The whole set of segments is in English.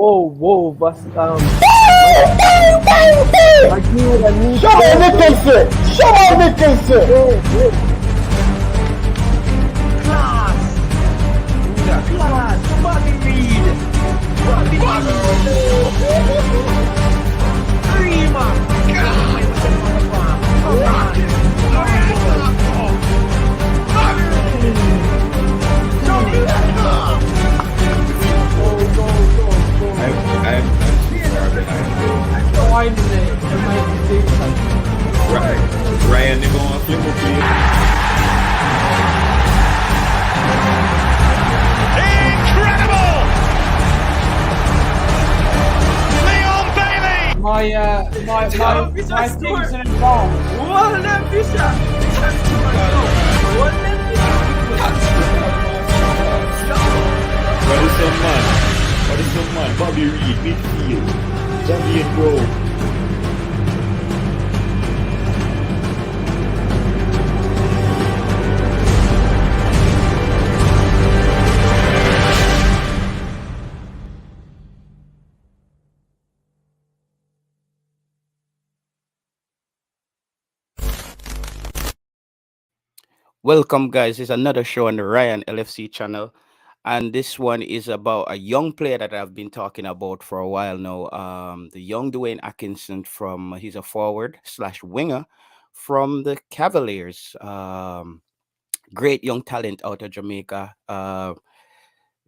whoa, but I need Show my Atkinson! Show my Atkinson! Class! Bobby Reed! Bobby Prima! Ryan, they're going to flip it for you. Incredible! Leon Bailey! my things in advance. What a Fisher! What a What is some man? Bobby Reed, midfield. Jamaican bro. Welcome, guys. It's another show on the Ryan LFC channel, and this one is about a young player that I've been talking about for a while now. The young Dwayne Atkinson he's a forward slash winger from the Cavaliers. Great young talent out of Jamaica.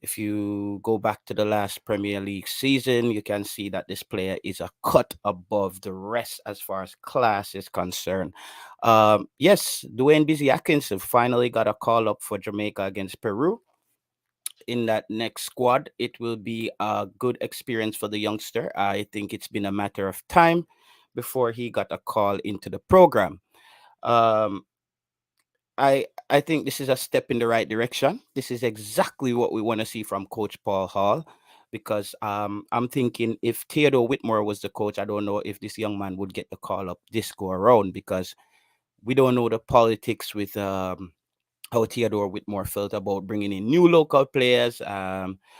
If you go back to the last Premier League season, you can see that this player is a cut above the rest as far as class is concerned. Yes, Dwayne Busy Atkinson finally got a call up for Jamaica against Peru. In that next squad, it will be a good experience for the youngster. I think it's been a matter of time before he got a call into the program. Um, I think this is a step in the right direction. This is exactly what we want to see from Coach Paul Hall, because I'm thinking if Theodore Whitmore was the coach, I don't know if this young man would get the call up this go around, because we don't know the politics with how Theodore Whitmore felt about bringing in new local players.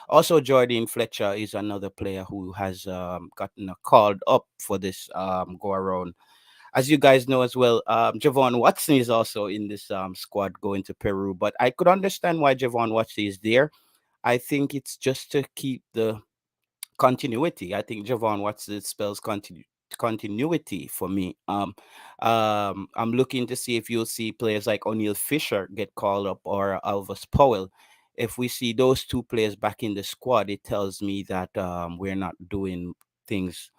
Also, Jordan Fletcher is another player who has gotten a called up for this go around. As you guys know as well, Javon Watson is also in this squad going to Peru. But I could understand why Javon Watson is there. I think it's just to keep the continuity. I think Javon Watson spells continuity for me. I'm looking to see if you'll see players like O'Neal Fisher get called up, or Alvis Powell. If we see those two players back in the squad, it tells me that we're not doing things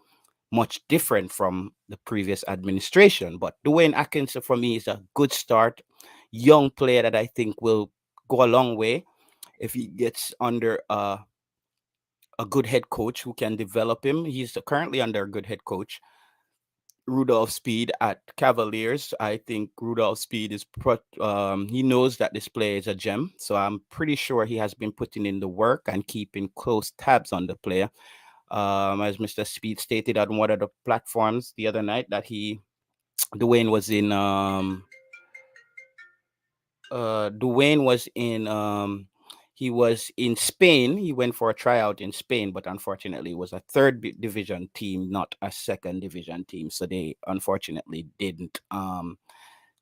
much different from the previous administration. But Dwayne Atkinson for me is a good start, young player that I think will go a long way if he gets under a good head coach who can develop him. He's currently under a good head coach, Rudolph Speed at Cavaliers. I think Rudolph Speed he knows that this player is a gem, so I'm pretty sure he has been putting in the work and keeping close tabs on the player. As Mr. Speed stated on one of the platforms the other night, that Dwayne was in he was in Spain. He went for a tryout in Spain, but unfortunately it was a division team, not a second division team. So they unfortunately didn't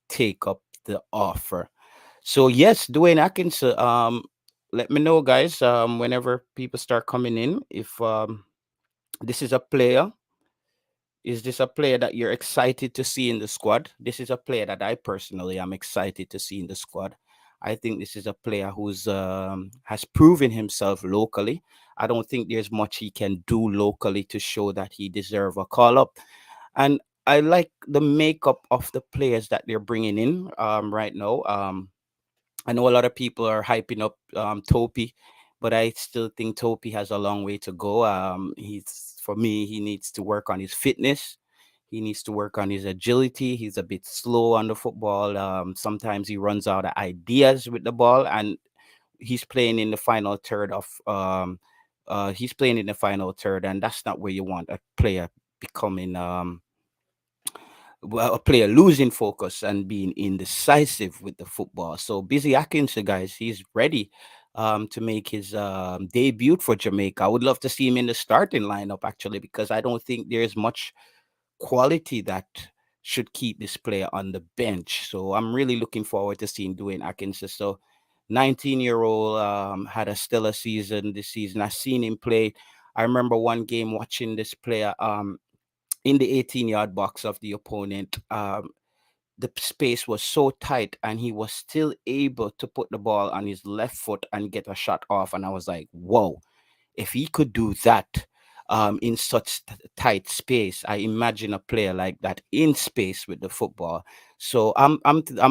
take up the offer. So yes, Dwayne Atkinson, let me know, guys, whenever people start coming in, if this is a player. Is this a player that you're excited to see in the squad? This is a player that I personally am excited to see in the squad. I think this is a player who's has proven himself locally. I don't think there's much he can do locally to show that he deserves a call up. And I like the makeup of the players that they're bringing in right now. I know a lot of people are hyping up Topi, but I still think Topi has a long way to go. For me, he needs to work on his fitness. He needs to work on his agility. He's a bit slow on the football. Sometimes he runs out of ideas with the ball, and he's playing in the final third he's playing in the final third, and that's not where you want a player becoming a player losing focus and being indecisive with the football. So Busy Atkinson, guys, he's ready. to make his debut for Jamaica. I would love to see him in the starting lineup actually, because I don't think there's much quality that should keep this player on the bench. So I'm really looking forward to seeing Dwayne Atkinson. So 19-year-old had a stellar season this season. I've seen him play. I remember one game watching this player in the 18-yard box of the opponent. The space was so tight and he was still able to put the ball on his left foot and get a shot off. And I was like, whoa, if he could do that in such tight space, I imagine a player like that in space with the football. So I'm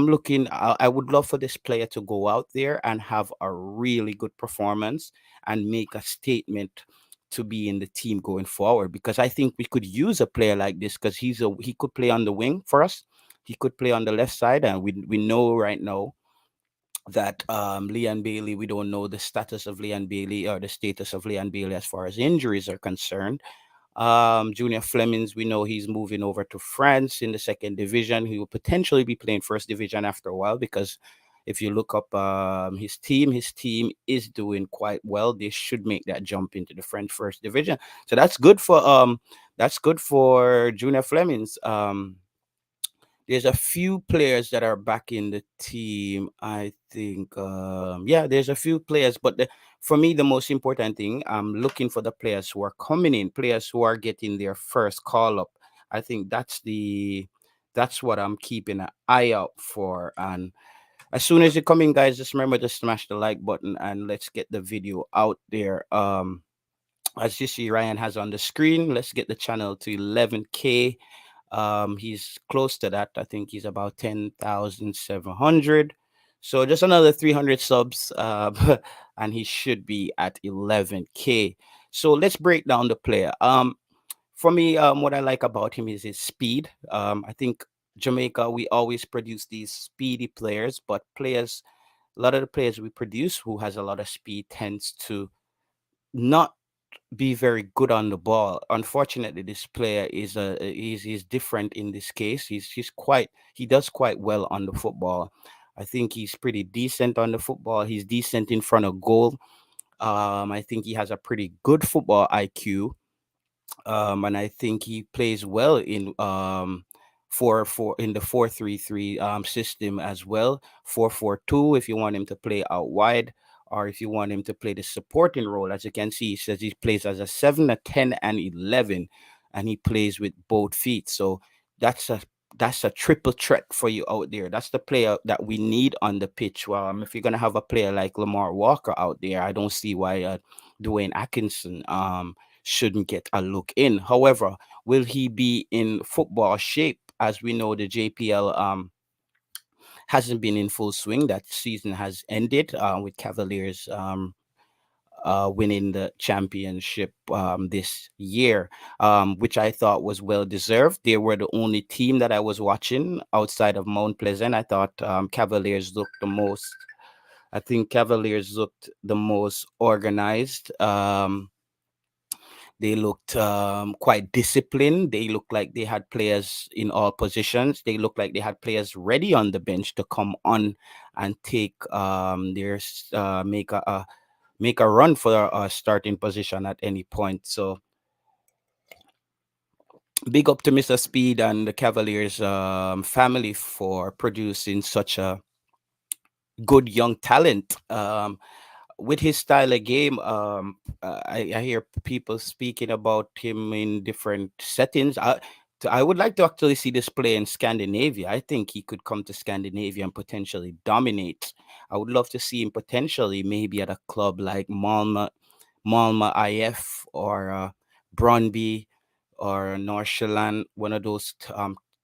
looking. I would love for this player to go out there and have a really good performance and make a statement to be in the team going forward, because I think we could use a player like this, because he could play on the wing for us. He could play on the left side, and we know right now that Leon Bailey, we don't know the status of Leon Bailey or the status of Leon Bailey as far as injuries are concerned. Junior Flemings, we know he's moving over to France in the second division. He will potentially be playing first division after a while, because if you look up his team is doing quite well. They should make that jump into the French first division. So that's good for Junior Flemings. There's a few players that are back in the team. I think, yeah, there's a few players, but for me, the most important thing, I'm looking for the players who are coming in, players who are getting their first call up. I think that's what I'm keeping an eye out for. And as soon as you come in, guys, just remember to smash the like button and let's get the video out there. As you see, Ryan has on the screen. Let's get the channel to 11K. He's close to that. I think he's about 10,700. So just another 300 subs, and he should be at 11K. So let's break down the player. For me, what I like about him is his speed. I think Jamaica, we always produce these speedy players, but a lot of the players we produce who has a lot of speed tends to not be very good on the ball. Unfortunately, this player is different in this case. He does quite well on the football. I think he's pretty decent on the football. He's decent in front of goal. I think he has a pretty good football IQ, and I think he plays well in 4-3-3 system as well. 4-4-2 if you want him to play out wide, or if you want him to play the supporting role. As you can see, he says he plays as a 7, a 10, and 11, and he plays with both feet. So that's a triple threat for you out there. That's the player that we need on the pitch. Well, if you're gonna have a player like Lamar Walker out there, I don't see why Dwayne Atkinson shouldn't get a look in. However, will he be in football shape? As we know, the JPL hasn't been in full swing. That season has ended with Cavaliers winning the championship this year, which I thought was well deserved. They were the only team that I was watching outside of Mount Pleasant. I thought Cavaliers looked the most. I think Cavaliers looked the most organized. They looked quite disciplined. They looked like they had players in all positions. They looked like they had players ready on the bench to come on and take make a run for a starting position at any point. So big up to Mr. Speed and the Cavaliers family for producing such a good young talent. With his style of game, I hear people speaking about him in different settings. I would like to actually see this play in Scandinavia. I think he could come to Scandinavia and potentially dominate. I would love to see him potentially maybe at a club like Malma IF or Brøndby or Nordsjælland, one of those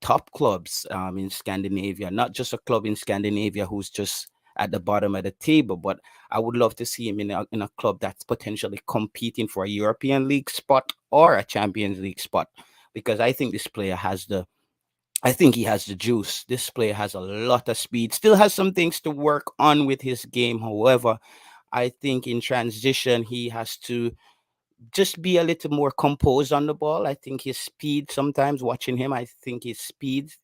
top clubs in Scandinavia, not just a club in Scandinavia who's just at the bottom of the table, but I would love to see him in a club that's potentially competing for a European League spot or a Champions League spot, because I think this player I think he has the juice. This player has a lot of speed, still has some things to work on with his game. However, I think in transition, he has to just be a little more composed on the ball. I think his speed, sometimes watching him, I think his speed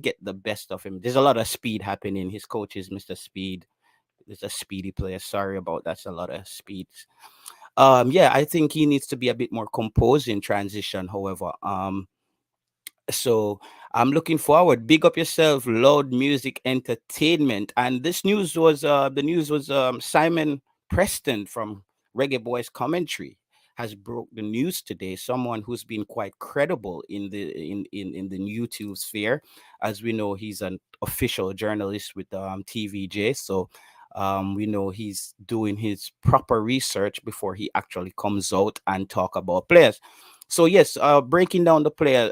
get the best of him. There's a lot of speed happening. His coach is Mr. Speed. is a speedy player. Sorry about that's a lot of speeds. Yeah, I think he needs to be a bit more composed in transition. However, so I'm looking forward. Big up yourself, Loud Music Entertainment. And this news was the news was Simon Preston from Reggae Boyz commentary has broke the news today. Someone who's been quite credible in the in the YouTube sphere. As we know, he's an official journalist with TVJ. So we know he's doing his proper research before he actually comes out and talk about players. So yes, breaking down the player.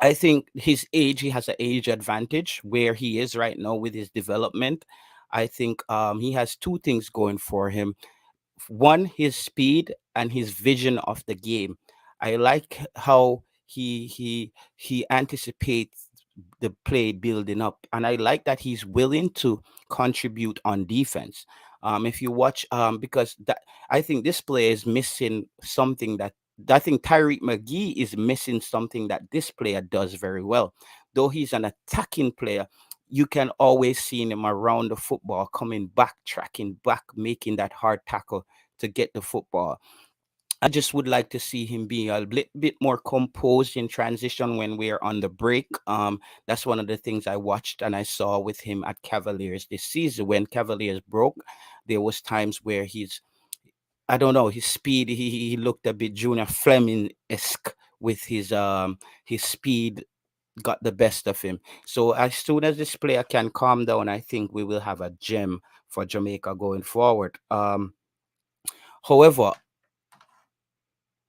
I think his age, he has an age advantage where he is right now with his development. I think he has two things going for him. One, his speed and his vision of the game. I like how he anticipates the play building up, and I like that he's willing to contribute on defense. If you watch, because that I think this player is missing something that I think Tyreek McGee is missing something that this player does very well. Though he's an attacking player, you can always see him around the football, coming back, tracking back, making that hard tackle to get the football. I just would like to see him be a bit more composed in transition when we're on the break. That's one of the things I watched and I saw with him at Cavaliers this season. When Cavaliers broke, there was times where I don't know, his speed. He looked a bit Junior Fleming esque with his speed got the best of him. So as soon as this player can calm down, I think we will have a gem for Jamaica going forward. However,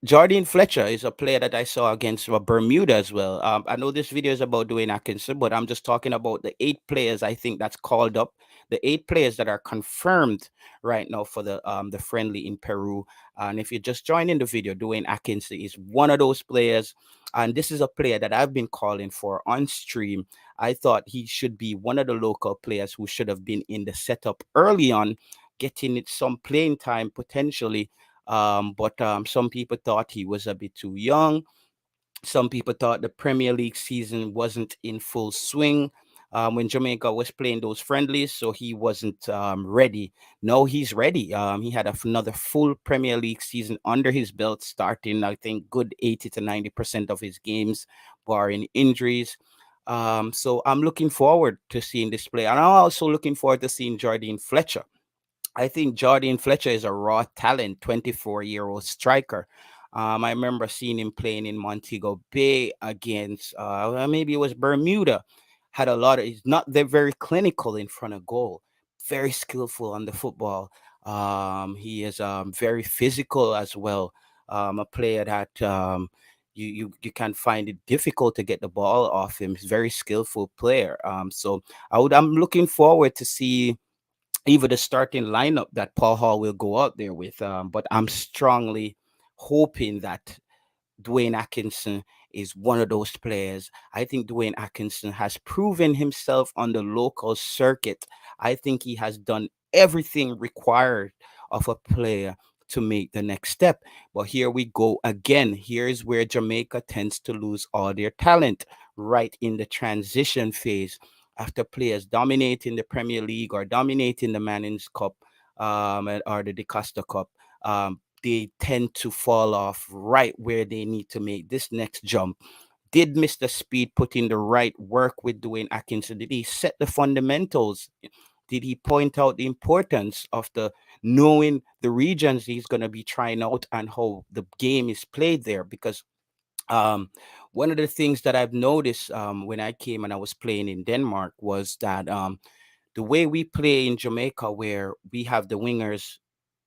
Jardine Fletcher is a player that I saw against Bermuda as well. I know this video is about Dwayne Atkinson, but I'm just talking about the 8 players I think that's called up, the 8 players that are confirmed right now for the friendly in Peru. And if you're just joining the video, Dwayne Atkinson is one of those players. And this is a player that I've been calling for on stream. I thought he should be one of the local players who should have been in the setup early on, getting it some playing time potentially, but some people thought he was a bit too young. Some people thought the Premier League season wasn't in full swing when Jamaica was playing those friendlies, so he wasn't ready. No, he's ready. He had another full Premier League season under his belt, starting, I think, good 80 to 90% of his games, barring injuries. So I'm looking forward to seeing this play. And I'm also looking forward to seeing Jardine Fletcher. I think Jardine Fletcher is a raw talent, 24-year-old striker. I remember seeing him playing in Montego Bay against maybe it was Bermuda. Had a lot of. He's not they're very clinical in front of goal, very skillful on the football. He is very physical as well. A player that you can find it difficult to get the ball off him. He's a very skillful player. So I'm looking forward to see even the starting lineup that Paul Hall will go out there with. But I'm strongly hoping that Dwayne Atkinson is one of those players. I think Dwayne Atkinson has proven himself on the local circuit. I think he has done everything required of a player to make the next step. But here we go again. Here's where Jamaica tends to lose all their talent right in the transition phase after players dominating the Premier League or dominating the Mannings Cup or the DeCosta Cup. They tend to fall off right where they need to make this next jump. Did Mr. Speed put in the right work with Dwayne Atkinson? Did he set the fundamentals? Did he point out the importance of the knowing the regions he's going to be trying out and how the game is played there? Because um, one of the things that I've noticed when I came and I was playing in Denmark was that the way we play in Jamaica, where we have the wingers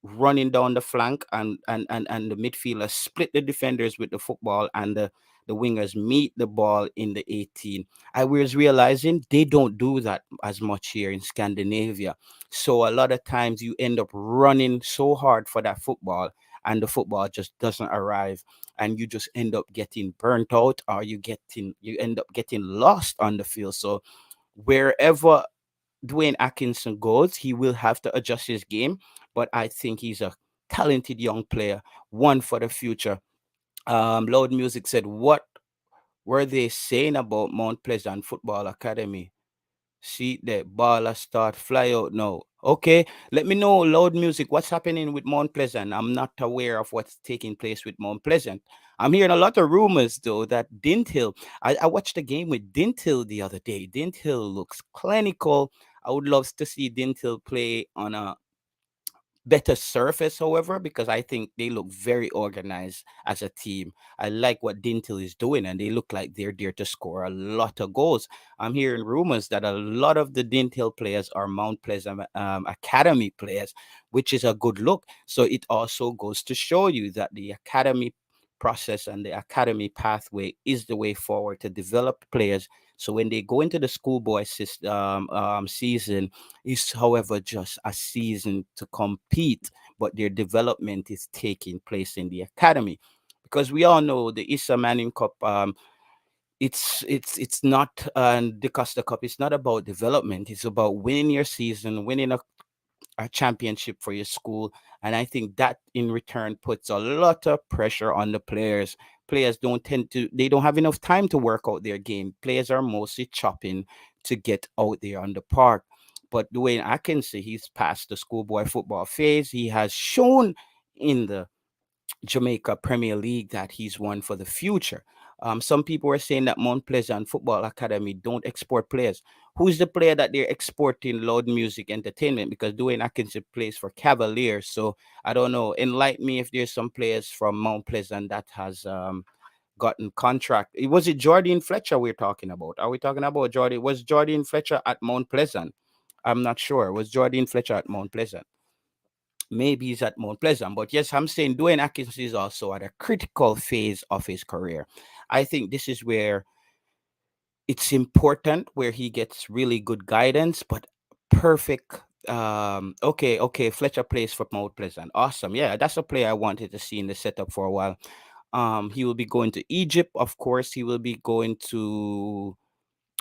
running down the flank and the midfielders split the defenders with the football and the wingers meet the ball in the 18. I was realizing they don't do that as much here in Scandinavia. So a lot of times you end up running so hard for that football and the football just doesn't arrive and you just end up getting burnt out or you end up getting lost on the field. So wherever Dwayne Atkinson goes, he will have to adjust his game. But I think he's a talented young player, one for the future. Loud Music said, "What were they saying about Mount Pleasant Football Academy? See the baller start fly out now. Okay, let me know, loud music. What's happening with Mount Pleasant? I'm not aware of what's taking place with Mount Pleasant. I'm hearing a lot of rumors though that Dint Hill. I watched a game with Dint Hill the other day. Dint Hill looks clinical. I would love to see Dint Hill play on a better surface, however, because I think they look very organized as a team. I like what Dintil is doing, and they look like they're there to score a lot of goals. I'm hearing rumors that a lot of the Dintil players are Mount Pleasant Academy players, which is a good look. So it also goes to show you that the academy process and the academy pathway is the way forward to develop players. So when they go into the schoolboy season, is, however, just a season to compete, but their development is taking place in the academy. Because we all know the Issa Manning Cup, it's not the Costa Cup. It's not about development. It's about winning your season, winning a championship for your school. And I think that in return puts a lot of pressure on the players. Players they don't have enough time to work out their game. Players are mostly chopping to get out there on the park. But Dwayne Atkinson, he's past the schoolboy football phase. He has shown in the Jamaica Premier League that he's one for the future. Some people are saying that Mount Pleasant Football Academy don't export players. Who's the player that they're exporting loud music entertainment? Because Dwayne Atkinson plays for Cavaliers. So I don't know. Enlighten me if there's some players from Mount Pleasant that has gotten contract. Was it Jordan Fletcher we're talking about? Are we talking about Jordan? Was Jordan Fletcher at Mount Pleasant? I'm not sure. Was Jordan Fletcher at Mount Pleasant? Maybe he's at Mount Pleasant. But yes, I'm saying Dwayne Atkinson is also at a critical phase of his career. I think this is where it's important, where he gets really good guidance, but perfect. Okay, Fletcher plays for Mount Pleasant. Awesome. Yeah, that's a player I wanted to see in the setup for a while. He will be going to Egypt, of course. He will be going to,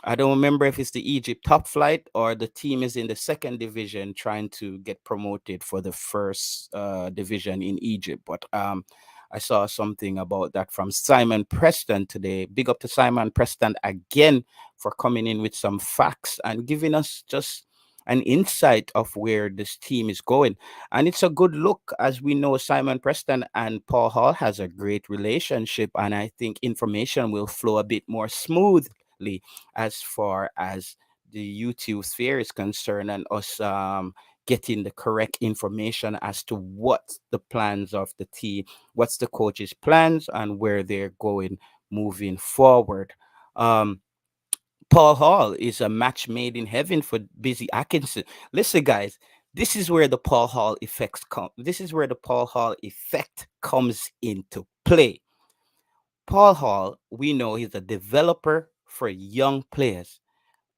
I don't remember if it's the Egypt top flight or the team is in the second division trying to get promoted for the first division in Egypt. But I saw something about that from Simon Preston today. Big up to Simon Preston again for coming in with some facts and giving us just an insight of where this team is going. And it's a good look. As we know, Simon Preston and Paul Hall has a great relationship, and I think information will flow a bit more smoothly as far as the YouTube sphere is concerned, and us getting the correct information as to what the plans of the team, what's the coach's plans, and where they're going moving forward. Um, Paul Hall is a match made in heaven for Busy Atkinson. Listen, guys, this is where the Paul Hall effects come. This is where the Paul Hall effect comes into play. Paul Hall, we know he's a developer for young players.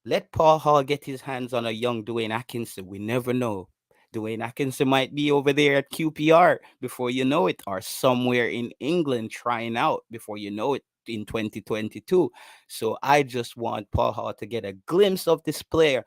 Let Paul Hall get his hands on a young Dwayne Atkinson. We never know. Dwayne Atkinson might be over there at QPR before you know it, or somewhere in England trying out before you know it in 2022. So I just want Paul Hall to get a glimpse of this player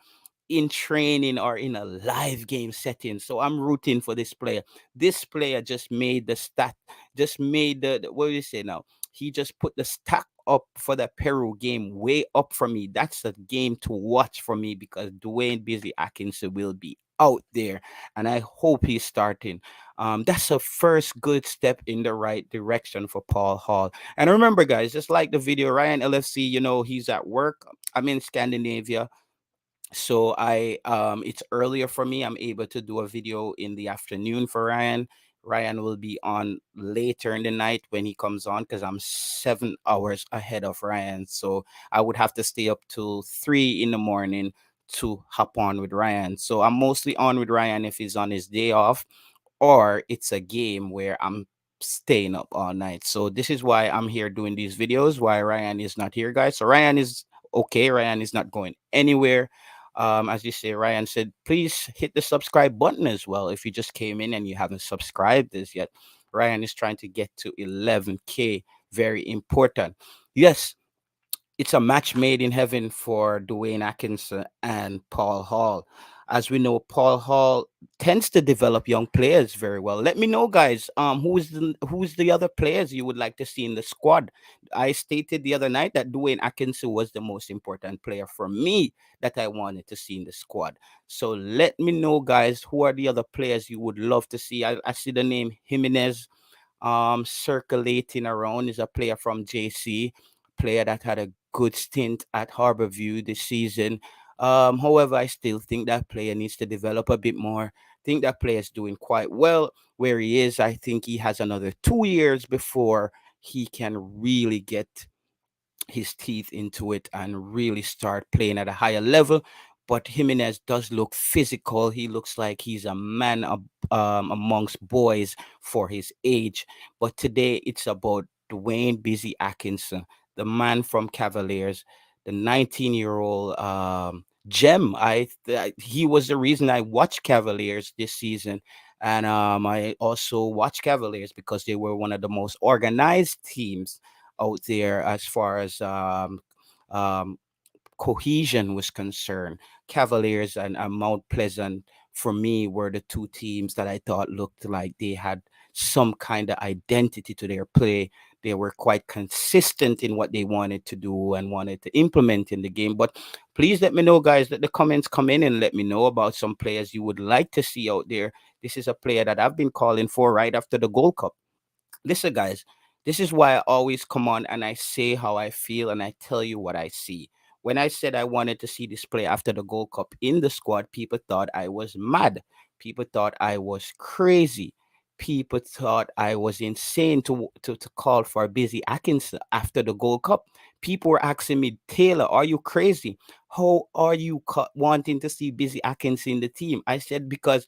in training or in a live game setting. So I'm rooting for this player. This player just made the stat, just made what do you say now? He just put the stack up for the Peru game way up for me. That's the game to watch for me because Dwayne Beasley Atkinson will be out there, and I hope he's starting. That's a first good step in the right direction for Paul Hall. And remember, guys, just like the video, Ryan LFC, he's at work. I'm in Scandinavia, so it's earlier for me. I'm able to do a video in the afternoon for Ryan will be on later in the night when he comes on because I'm 7 hours ahead of Ryan, so I would have to stay up till 3 in the morning to hop on with Ryan. So I'm mostly on with Ryan if he's on his day off, or it's a game where I'm staying up all night. So this is why I'm here doing these videos, why Ryan is not here, guys. So Ryan is okay. Ryan is not going anywhere. As you say, Ryan said, please hit the subscribe button as well if you just came in and you haven't subscribed this yet. Ryan is trying to get to 11K. Very important. Yes, it's a match made in heaven for Dwayne Atkinson and Paul Hall. As we know, Paul Hall tends to develop young players very well. Let me know, guys. Who's the other players you would like to see in the squad? I stated the other night that Dwayne Atkinson was the most important player for me that I wanted to see in the squad. So let me know, guys, who are the other players you would love to see. I see the name Jimenez circulating around. Is a player from JC, player that had a good stint at Harborview this season. However, I still think that player needs to develop a bit more. Think that player is doing quite well where he is. I think he has another 2 years before he can really get his teeth into it and really start playing at a higher level. But Jimenez does look physical. He looks like he's a man amongst boys for his age. But today it's about Dwayne Busy Atkinson, the man from Cavaliers, the 19-year-old gem. He was the reason I watched Cavaliers this season. And I also watched Cavaliers because they were one of the most organized teams out there as far as um, cohesion was concerned. Cavaliers and Mount Pleasant, for me, were the two teams that I thought looked like they had some kind of identity to their play. They were quite consistent in what they wanted to do and wanted to implement in the game. But please let me know, guys, that the comments come in and let me know about some players you would like to see out there. This is a player that I've been calling for right after the Gold Cup. Listen, guys, this is why I always come on and I say how I feel and I tell you what I see. When I said I wanted to see this play after the Gold Cup in the squad, people thought I was mad. People thought I was crazy. People thought I was insane to call for Busy Atkinson after the Gold Cup. People were asking me, Taylor, are you crazy? How are you wanting to see Busy Atkinson in the team? I said, because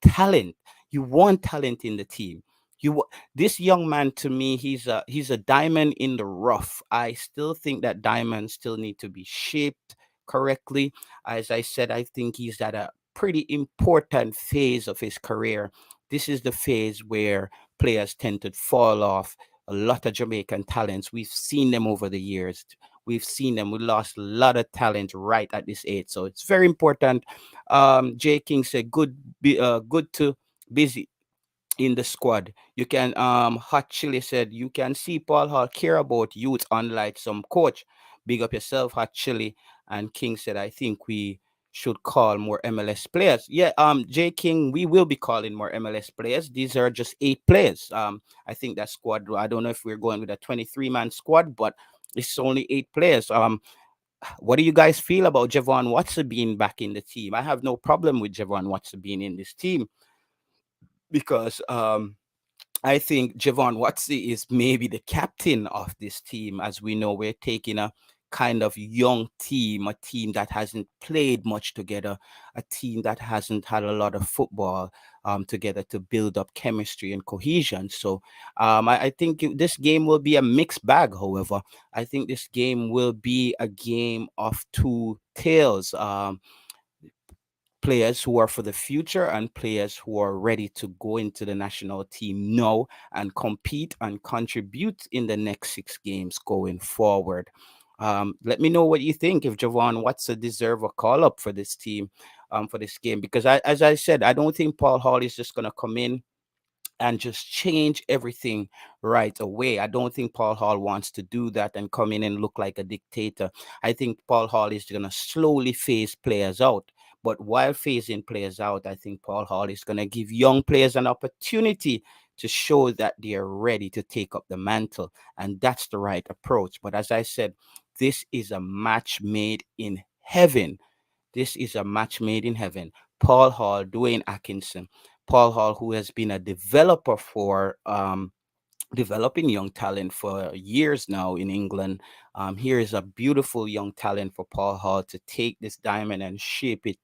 talent. You want talent in the team. This young man, to me, he's a diamond in the rough. I still think that diamonds still need to be shaped correctly. As I said, I think he's at a pretty important phase of his career. This is the phase where players tend to fall off. A lot of Jamaican talents, we've seen them over the years. We've seen them. We lost a lot of talent right at this age, so it's very important. Jay King said, good to busy in the squad. You can Hot Chili said you can see Paul Hall care about youth unlike some coach. Big up yourself, Hot Chili. And King said, I think we should call more MLS players. Yeah, J King, we will be calling more MLS players. These are just 8 players. I think that squad, I don't know if we're going with a 23-man squad, but it's only 8 players. What do you guys feel about Javon Watson being back in the team? I have no problem with Javon Watson being in this team because I think Javon Watsi is maybe the captain of this team. As we know, we're taking a kind of young team, a team that hasn't played much together, a team that hasn't had a lot of football together to build up chemistry and cohesion. So I think this game will be a mixed bag, however. I think this game will be a game of two tales. Players who are for the future and players who are ready to go into the national team now and compete and contribute in the next 6 games going forward. Let me know what you think if Javon Watson deserve a call up for this team, for this game, because as I said, I don't think Paul Hall is just gonna come in and just change everything right away. I don't think Paul Hall wants to do that and come in and look like a dictator. I think Paul Hall is going to slowly phase players out. But while phasing players out, I think Paul Hall is going to give young players an opportunity to show that they are ready to take up the mantle. And that's the right approach. But as I said, this is a match made in heaven. This is a match made in heaven. Paul Hall, Dwayne Atkinson. Paul Hall, who has been a developer for developing young talent for years now in England. Here is a beautiful young talent for Paul Hall to take this diamond and shape it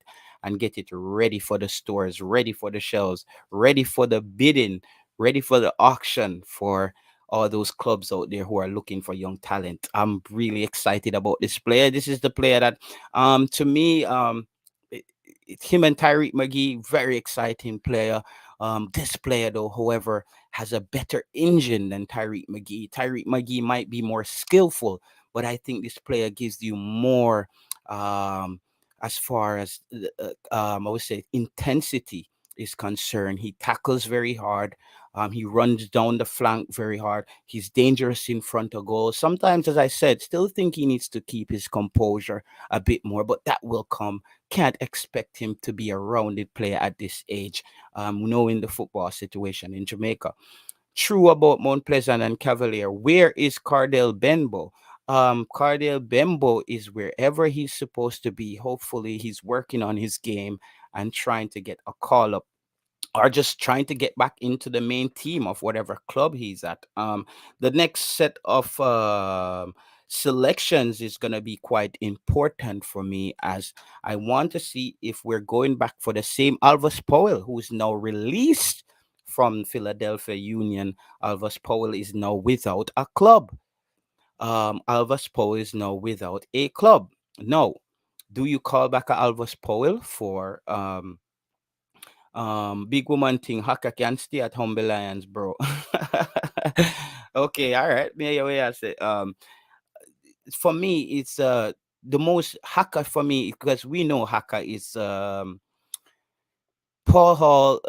and get it ready for the stores, ready for the shelves, ready for the bidding, ready for the auction for all those clubs out there who are looking for young talent. I'm really excited about this player. This is the player that, to me, him and Tyreek McGee, very exciting player. This player, though, however, has a better engine than Tyreek McGee. Tyreek McGee might be more skillful, but I think this player gives you more. Um, as far as I would say intensity is concerned. He tackles very hard. He runs down the flank very hard. He's dangerous in front of goal. Sometimes, as I said, still think he needs to keep his composure a bit more, but that will come. Can't expect him to be a rounded player at this age, knowing the football situation in Jamaica. True about Mount Pleasant and Cavalier. Where is Cardell Benbow? Cardell Benbow is wherever he's supposed to be. Hopefully, he's working on his game and trying to get a call up, or just trying to get back into the main team of whatever club he's at. The next set of selections is going to be quite important for me, as I want to see if we're going back for the same Alvis Powell, who is now released from Philadelphia Union. Alvis Powell is now without a club. Alvis Powell is now without a club. Now, do you call back a Alvis Powell for big woman thing? Haka can stay at Humble Lions, bro? Okay, all right. Yeah, I say. For me, it's the most Haka for me, because we know Haka is Paul Hall.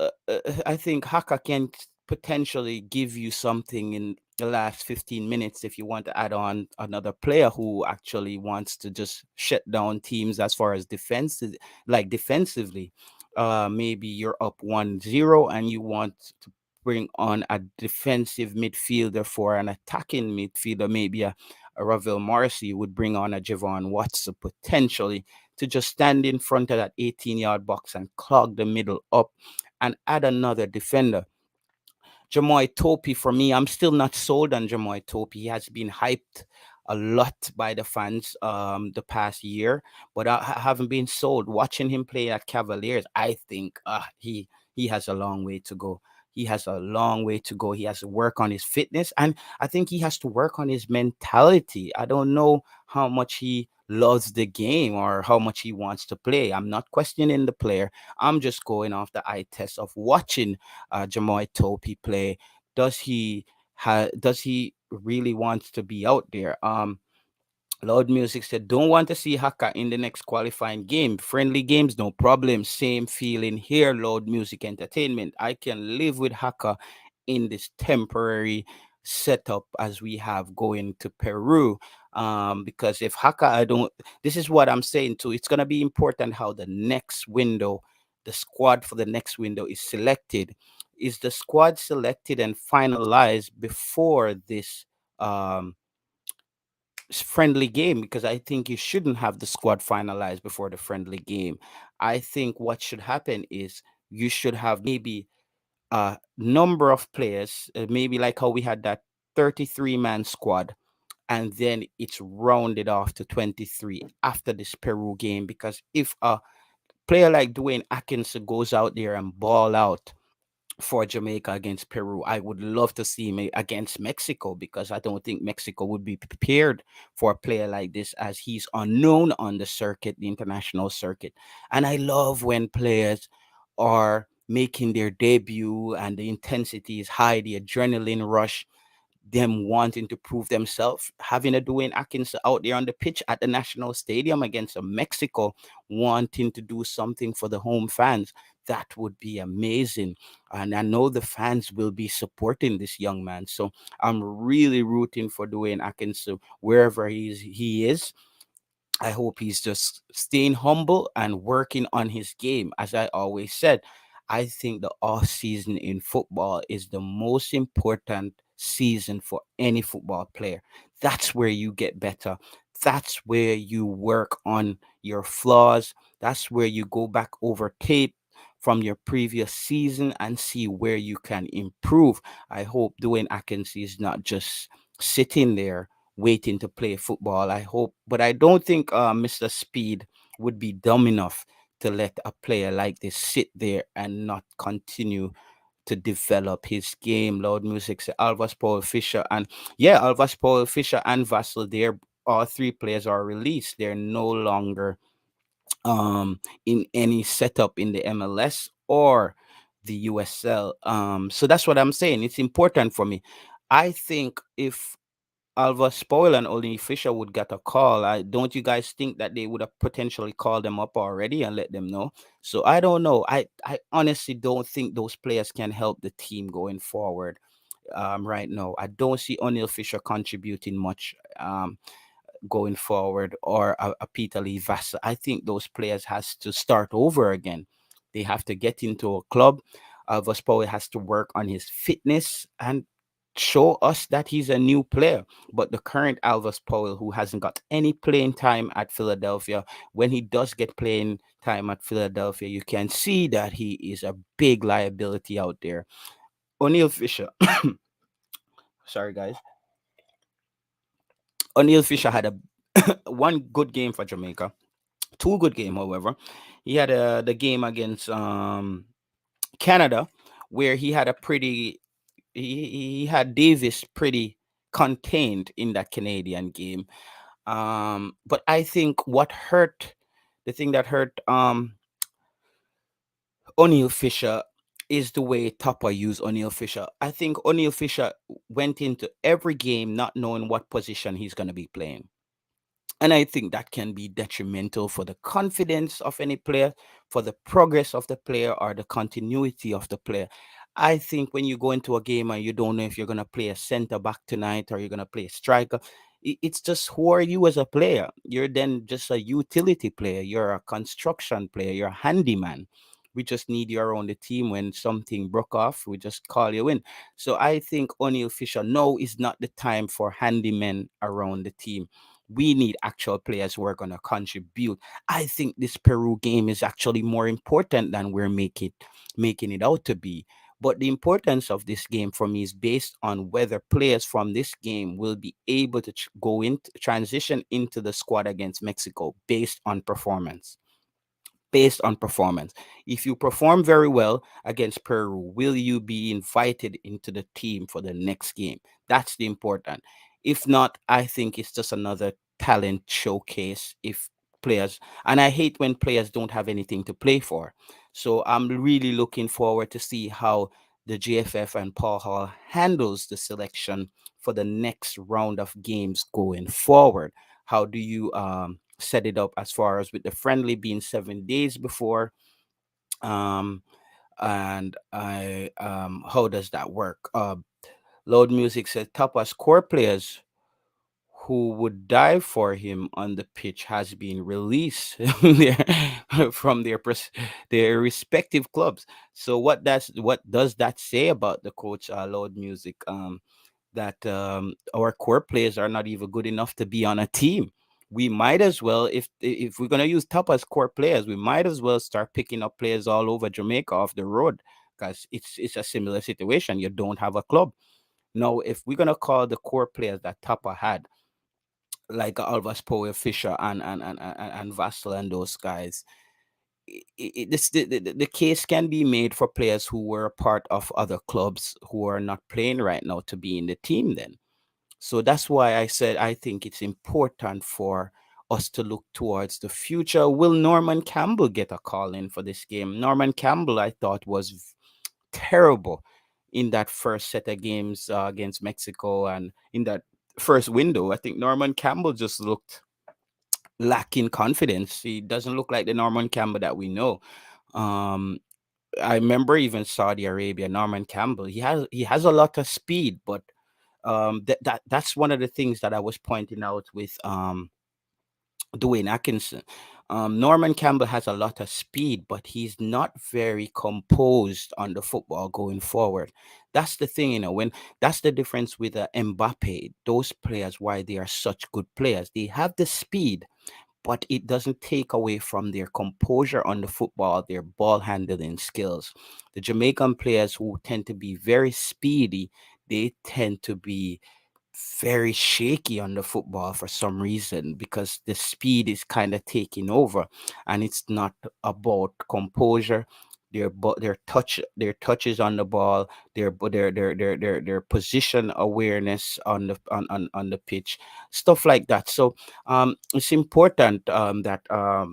I think Haka can potentially give you something in the last 15 minutes if you want to add on another player who actually wants to just shut down teams as far as defense, like defensively. Maybe you're up 1-0 and you want to bring on a defensive midfielder for an attacking midfielder, maybe a Ravel Morrissey would bring on a Javon Watson potentially to just stand in front of that 18-yard box and clog the middle up and add another defender. Jamoy Topi, for me, I'm still not sold on Jamoy Topi. He has been hyped a lot by the fans the past year, but I haven't been sold. Watching him play at Cavaliers, I think he has a long way to go. He has a long way to go. He has to work on his fitness, and I think he has to work on his mentality. I don't know how much he loves the game or how much he wants to play. I'm not questioning the player. I'm just going off the eye test of watching Jamoy Topi play. Does he really want to be out there? Loud Music said, don't want to see Haka in the next qualifying game. Friendly games, no problem. Same feeling here, Loud Music Entertainment. I can live with Haka in this temporary setup as we have going to Peru. Because if Haka, this is what I'm saying too. It's going to be important how the next window, the squad for the next window is selected. Is the squad selected and finalized before this friendly game? Because I think you shouldn't have the squad finalized before the friendly game. I think what should happen is you should have maybe a number of players, maybe like how we had that 33-man squad, and then it's rounded off to 23 after this Peru game. Because if a player like Dwayne Atkinson goes out there and ball out for Jamaica against Peru, I would love to see him against Mexico, because I don't think Mexico would be prepared for a player like this, as he's unknown on the circuit, the international circuit. And I love when players are making their debut and the intensity is high, the adrenaline rush, them wanting to prove themselves, having a Dwayne Atkinson out there on the pitch at the national stadium against a Mexico, wanting to do something for the home fans. That would be amazing. And I know the fans will be supporting this young man. So I'm really rooting for Dwayne Atkinson wherever he is. I hope he's just staying humble and working on his game. As I always said, I think the off season in football is the most important season for any football player. That's where you get better. That's where you work on your flaws. That's where you go back over tape from your previous season and see where you can improve. I hope Dwayne Atkinson is not just sitting there waiting to play football. I hope, but I don't think Mr. Speed would be dumb enough to let a player like this sit there and not continue to develop his game. Loud Music say Alvas Paul Fisher, and yeah, Alvas Paul Fisher and Vassal, they're all three players are released. They're no longer in any setup in the MLS or the USL. So that's what I'm saying. It's important for me. I think if Alva Spoil and Oli Fisher would get a call. Don't you guys think that they would have potentially called them up already and let them know? So I don't know. I honestly don't think those players can help the team going forward. Right now, I don't see O'Neill Fisher contributing much. Going forward, or a Peter Lee Vassar. I think those players has to start over again. They have to get into a club. Alvas Power has to work on his fitness and show us that he's a new player. But the current Alvas Powell, who hasn't got any playing time at Philadelphia, when he does get playing time at Philadelphia, you can see that he is a big liability out there. O'Neill Fisher, sorry guys, O'Neill Fisher had a one good game for Jamaica, two good game. However, he had the game against Canada, where he had a pretty he had Davis pretty contained in that Canadian game. But I think the thing that hurt O'Neill Fisher is the way Topper used O'Neill Fisher. I think O'Neill Fisher went into every game not knowing what position he's going to be playing. And I think that can be detrimental for the confidence of any player, for the progress of the player, or the continuity of the player. I think when you go into a game and you don't know if you're going to play a center back tonight or you're going to play a striker, it's just who are you as a player? You're then just a utility player. You're a construction player. You're a handyman. We just need you around the team when something broke off. We just call you in. So I think O'Neill Fisher, no, is not the time for handymen around the team. We need actual players who are going to contribute. I think this Peru game is actually more important than we're making it out to be. But the importance of this game for me is based on whether players from this game will be able to go into transition into the squad against Mexico based on performance. Based on performance. If you perform very well against Peru, will you be invited into the team for the next game? That's the important. If not, I think it's just another talent showcase if players, and I hate when players don't have anything to play for. So I'm really looking forward to see how the GFF and Paul Hall handles the selection for the next round of games going forward. How do you set it up as far as with the friendly being 7 days before? Um, and I how does that work? Loud Music says Tapa's core players who would die for him on the pitch has been released from their respective clubs. So what does that say about the coach, Loud Music? That our core players are not even good enough to be on a team. We might as well, if we're gonna use top as core players, we might as well start picking up players all over Jamaica off the road, because it's a similar situation. You don't have a club now. If we're gonna call the core players that Tapa had, like Alvas Power Fisher and Vassal and those guys, the case can be made for players who were a part of other clubs who are not playing right now to be in the team then. So that's why I said I think it's important for us to look towards the future. Will Norman Campbell get a call in for this game? Norman Campbell, I thought, was terrible in that first set of games against Mexico, and in that first window. I think Norman Campbell just looked lacking confidence. He doesn't look like the Norman Campbell that we know. Um, I remember even Saudi Arabia, Norman Campbell. He has a lot of speed, but that's one of the things that I was pointing out with Dwayne Atkinson. Norman Campbell has a lot of speed, but he's not very composed on the football going forward. That's the thing, when that's the difference with Mbappe. Those players, why they are such good players, they have the speed, but it doesn't take away from their composure on the football, their ball handling skills. The Jamaican players who tend to be very speedy, they tend to be very shaky on the football for some reason, because the speed is kind of taking over, and it's not about composure. Their touches on the ball, their position awareness on the pitch, stuff like that. So it's important that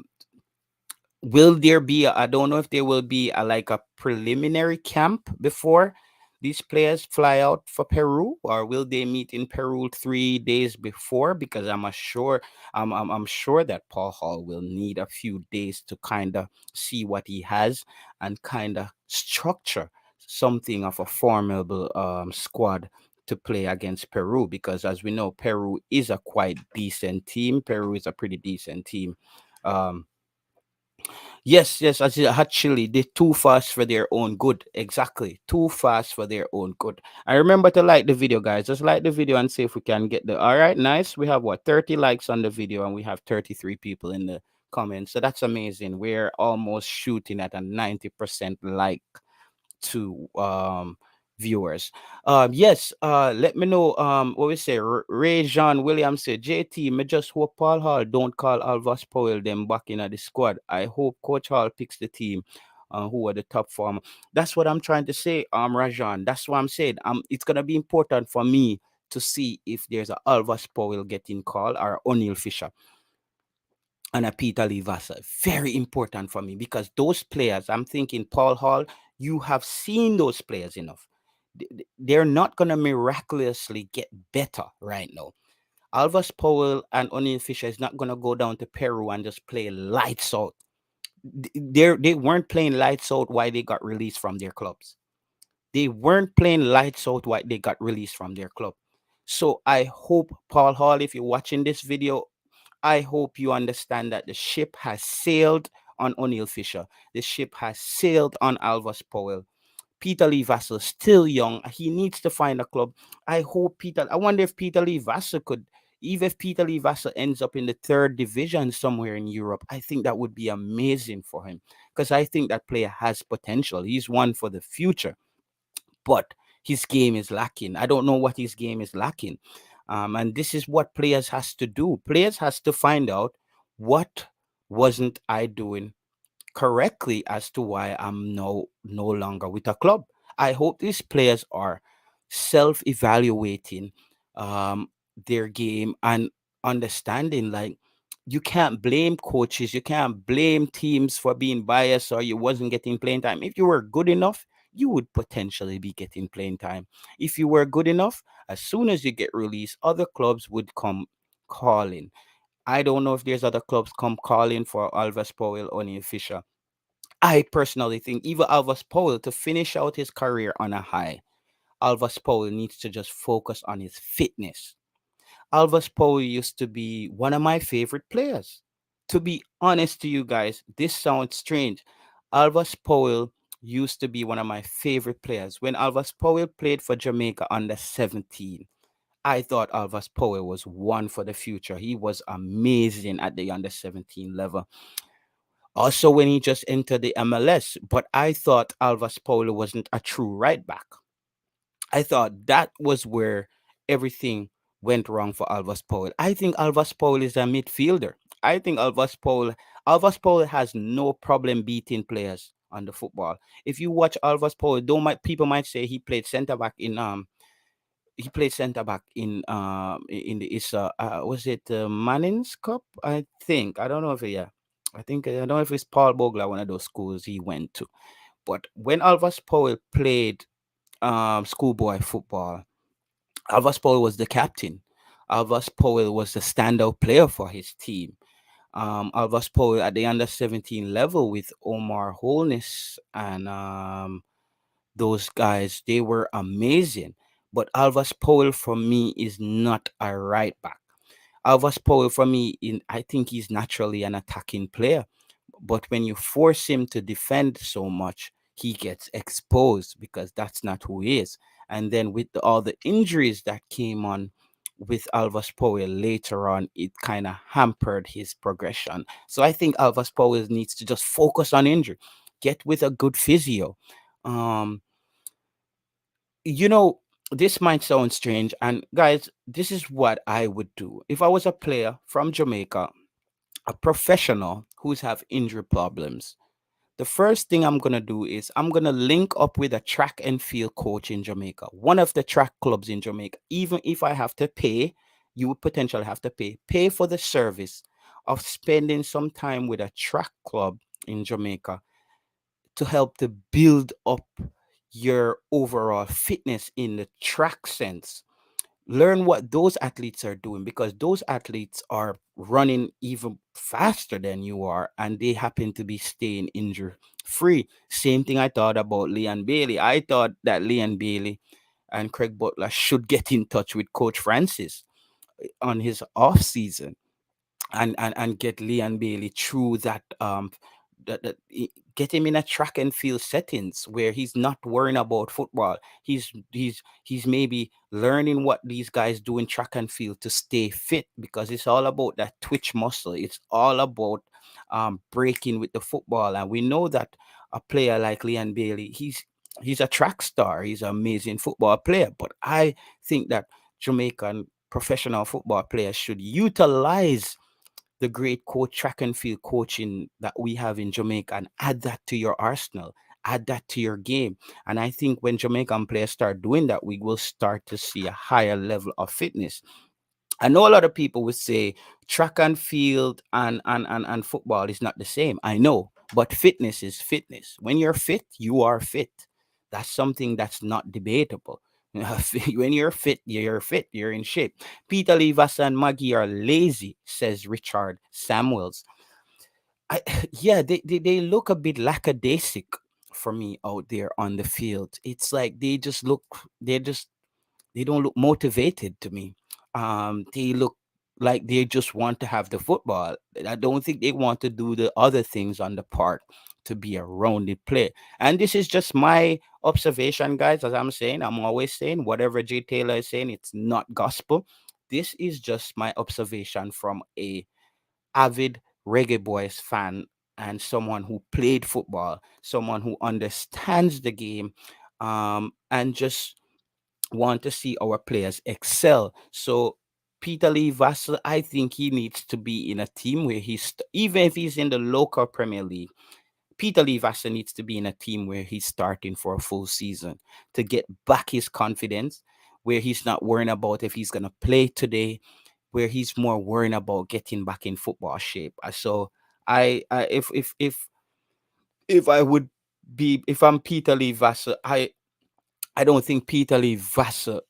will there be I don't know if there will be like a preliminary camp before these players fly out for Peru, or will they meet in Peru 3 days before? Because I'm sure that Paul Hall will need a few days to kind of see what he has and kind of structure something of a formidable squad to play against Peru, because as we know, Peru is a quite decent team. Peru is a pretty decent team. Um, Yes, yes, as actually they're too fast for their own good. Exactly. Too fast for their own good. I remember to like the video, guys. Just like the video and see if we can get the all right, nice. We have what 30 likes on the video and we have 33 people in the comments. So that's amazing. We're almost shooting at a 90% like to viewers. Yes, let me know what we say. Ray Jean Williams said, JT, me just hope Paul Hall don't call Alvas Powell them back in the squad. I hope Coach Hall picks the team who are the top former. That's what I'm trying to say, Rajan. That's what I'm saying. It's gonna be important for me to see if there's a Alvas Powell getting called or O'Neil Fisher and a Peter Lee Vassar. Very important for me because those players, I'm thinking Paul Hall, you have seen those players enough. They're not going to miraculously get better right now. Alvas Powell and O'Neil Fisher is not going to go down to Peru and just play lights out. They weren't playing lights out while they got released from their clubs. They weren't playing lights out while they got released from their club. So I hope, Paul Hall, if you're watching this video, I hope you understand that the ship has sailed on O'Neil Fisher. The ship has sailed on Alvas Powell. Peter Lee Vassell still young. He needs to find a club. I wonder if Peter Lee Vassell could, even if Peter Lee Vassell ends up in the third division somewhere in Europe, I think that would be amazing for him because I think that player has potential. He's one for the future, but his game is lacking. I don't know what his game is lacking. And this is what players has to do. Players has to find out what wasn't I doing correctly as to why I'm no longer with a club. I hope these players are self-evaluating um, their game and understanding like you can't blame coaches, you can't blame teams for being biased or you wasn't getting playing time. If you were good enough, you would potentially be getting playing time. If you were good enough, as soon as you get released, other clubs would come calling. I don't know if there's other clubs come calling for Alves Powell or Neil Fisher. I personally think even Alvas Powell to finish out his career on a high, Alvas Powell needs to just focus on his fitness. Alvas Powell used to be one of my favorite players. To be honest to you guys, this sounds strange. Alvas Powell used to be one of my favorite players. When Alvas Powell played for Jamaica under 17, I thought Alvas Powell was one for the future. He was amazing at the under 17 level. Also, when he just entered the MLS, but I thought Alvas Powell wasn't a true right back. I thought that was where everything went wrong for Alvas Powell. I think Alvas Powell is a midfielder. I think Alvas Powell has no problem beating players on the football. If you watch Alvas Powell, don't might people might say he played center back in the Isa was it Manning's Cup? I think. I don't know if yeah. I don't know if it's Paul Bogler, one of those schools he went to. But when Alvas Powell played schoolboy football, Alvas Powell was the captain. Alvas Powell was the standout player for his team. Alvas Powell at the under 17 level with Omar Holness and those guys, they were amazing. But Alvas Powell for me is not a right back. Alvas Powell for me, I think he's naturally an attacking player. But when you force him to defend so much, he gets exposed because that's not who he is. And then with all the injuries that came on with Alvas Powell later on, it kind of hampered his progression. So I think Alvas Powell needs to just focus on injury, get with a good physio. Um, you know, this might sound strange, and guys, this is what I would do if I was a player from Jamaica, a professional who's have injury problems. The first thing I'm gonna do is I'm gonna link up with a track and field coach in Jamaica, one of the track clubs in Jamaica. Even if I have to pay, you would potentially have to pay for the service of spending some time with a track club in Jamaica to help to build up your overall fitness in the track sense. Learn what those athletes are doing, because those athletes are running even faster than you are, and they happen to be staying injury free. Same thing I thought about Leon Bailey. I thought that Leon Bailey and Craig Butler should get in touch with Coach Francis on his off season, and get Leon Bailey through that, get him in a track and field settings where he's not worrying about football. He's maybe learning what these guys do in track and field to stay fit, because it's all about that twitch muscle. It's all about breaking with the football, and we know that a player like Leon Bailey, he's a track star. He's an amazing football player, but I think that Jamaican professional football players should utilize the great coach track and field coaching that we have in Jamaica and add that to your arsenal, add that to your game. And I think when Jamaican players start doing that, we will start to see a higher level of fitness. I know a lot of people would say track and field and football is not the same. I know, but fitness is fitness. When you're fit, you are fit. That's something that's not debatable. When you're fit, you're fit, you're in shape. Peter Livas and Maggie are lazy, says Richard Samuels. I, yeah, they look a bit lackadaisic for me out there on the field. It's like they're just they don't look motivated to me. They look like they just want to have the football. I don't think they want to do the other things on the part to be a rounded play. And this is just my observation, guys. As I'm always saying, whatever Jay Taylor is saying, it's not gospel. This is just my observation from a avid Reggae Boys fan and someone who played football, someone who understands the game, and just want to see our players excel. So Peter Lee Vassell, I think he needs to be in a team where even if he's in the local Premier League, Peter Lee Vassell needs to be in a team where he's starting for a full season to get back his confidence, where he's not worrying about if he's going to play today, where he's more worrying about getting back in football shape. So I if I would be if I'm Peter Lee Vassell, I don't think Peter Lee Vassell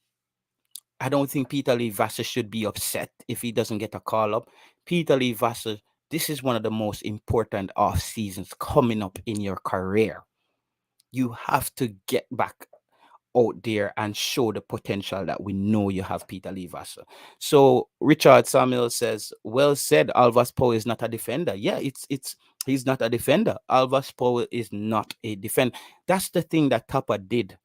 I don't think Peter Lee Vassell should be upset if he doesn't get a call up. Peter Lee Vassell, this is one of the most important off seasons coming up in your career. You have to get back out there and show the potential that we know you have, Peter Lee Vassell. So Richard Samuel says, well said, Alvas Poe is not a defender. Yeah, it's he's not a defender. Alvas Poe is not a defender. That's the thing that Tapa did,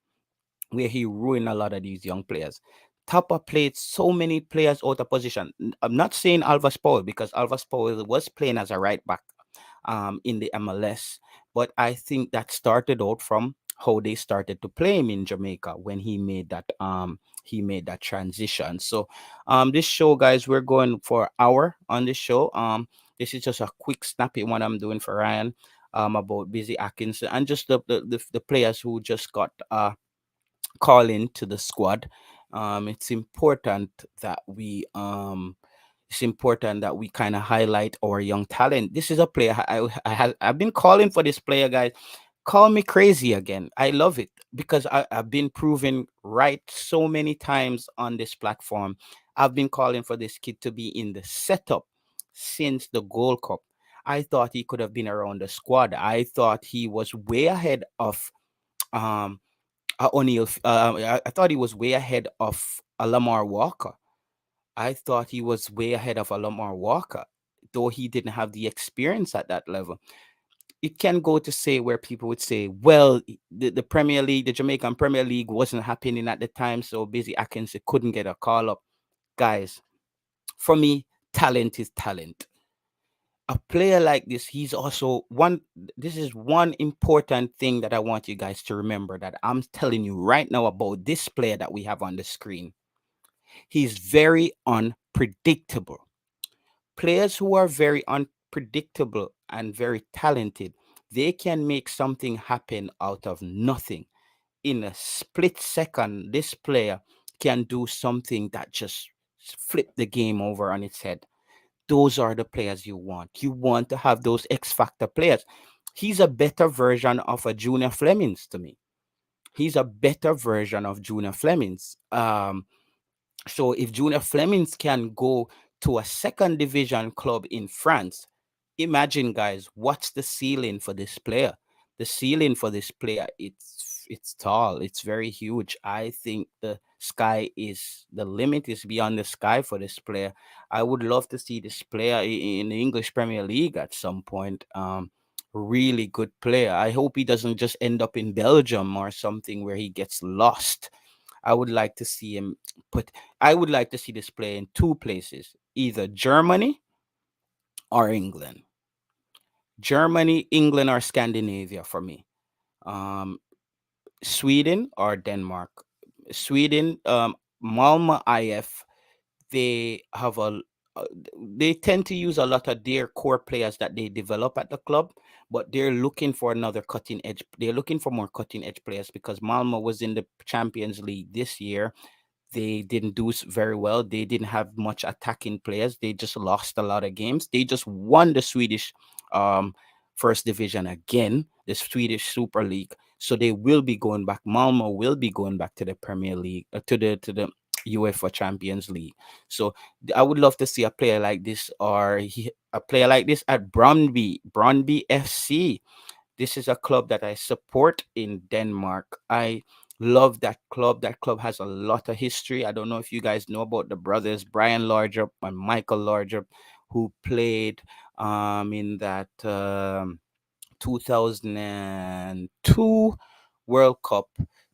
where he ruined a lot of these young players. Tapa played so many players out of position. I'm not saying Alvas Powell, because Alvas Powell was playing as a right back in the MLS, but I think that started out from how they started to play him in Jamaica when he made that transition. So this show, guys, we're going for an hour on this show. This is just a quick snappy what I'm doing for Ryan about Busy Atkinson and just the players who just got call into the squad. It's important that we kind of highlight our young talent. This is a player I've been calling for this player, guys. Call me crazy again. I love it because I've been proven right so many times on this platform. I've been calling for this kid to be in the setup since the Gold Cup. I thought he could have been around the squad. I thought he was way ahead of um O'Neal. I thought he was way ahead of Lamar Walker. I thought he was way ahead of Lamar Walker, though he didn't have the experience at that level. It can go to say where people would say, well, the Premier League, the Jamaican Premier League wasn't happening at the time, so Busy Atkinson couldn't get a call up. Guys, for me, talent is talent. A player like this, he's also one. This is one important thing that I want you guys to remember that I'm telling you right now about this player that we have on the screen. He's very unpredictable. Players who are very unpredictable and very talented, they can make something happen out of nothing. In a split second, this player can do something that just flip the game over on its head. Those are the players you want. You want to have those X factor players. He's a better version of a Junior Flemings to me. He's a better version of Junior Flemings. So if Junior Flemings can go to a second division club in France, imagine, guys, what's the ceiling for this player? The ceiling for this player, it's tall, it's very huge. I think the limit is beyond the sky for this player. I would love to see this player in the English Premier League at some point. Really good player. I hope he doesn't just end up in Belgium or something where he gets lost. I would like to see him put. I would like to see this play in two places, either Germany or England. Germany, England, or Scandinavia for me. Um, Sweden or Denmark. Sweden, Malmö IF. They have they tend to use a lot of their core players that they develop at the club, but they're looking for another cutting edge. They're looking for more cutting edge players because Malmö was in the Champions League this year. They didn't do very well. They didn't have much attacking players. They just lost a lot of games. They just won the Swedish um, first division again, the Swedish Super League. So they will be going back. Malmo will be going back to the Premier League, to the UEFA Champions League. So I would love to see a player like this, or a player like this at Brøndby FC. This is a club that I support in Denmark. I love that club. That club has a lot of history. I don't know if you guys know about the brothers Brian Laudrup and Michael Laudrup, who played in that 2002 World Cup.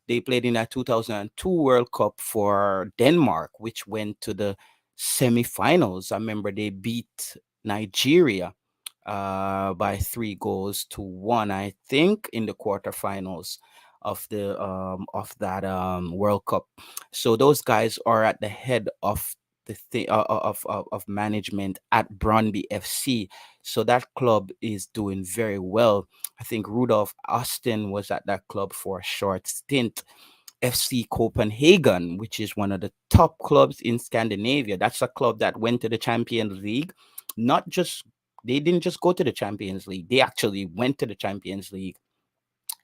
They played in that 2002 World Cup for Denmark, which went to the semifinals. I remember they beat Nigeria by 3 goals to 1, I think, in the quarterfinals of that World Cup. So those guys are at the head of of management at Brøndby FC. So that club is doing very well. I think Rudolf Austin was at that club for a short stint. FC Copenhagen, which is one of the top clubs in Scandinavia. That's a club that went to the Champions League. Not just They didn't just go to the Champions League. They actually went to the Champions League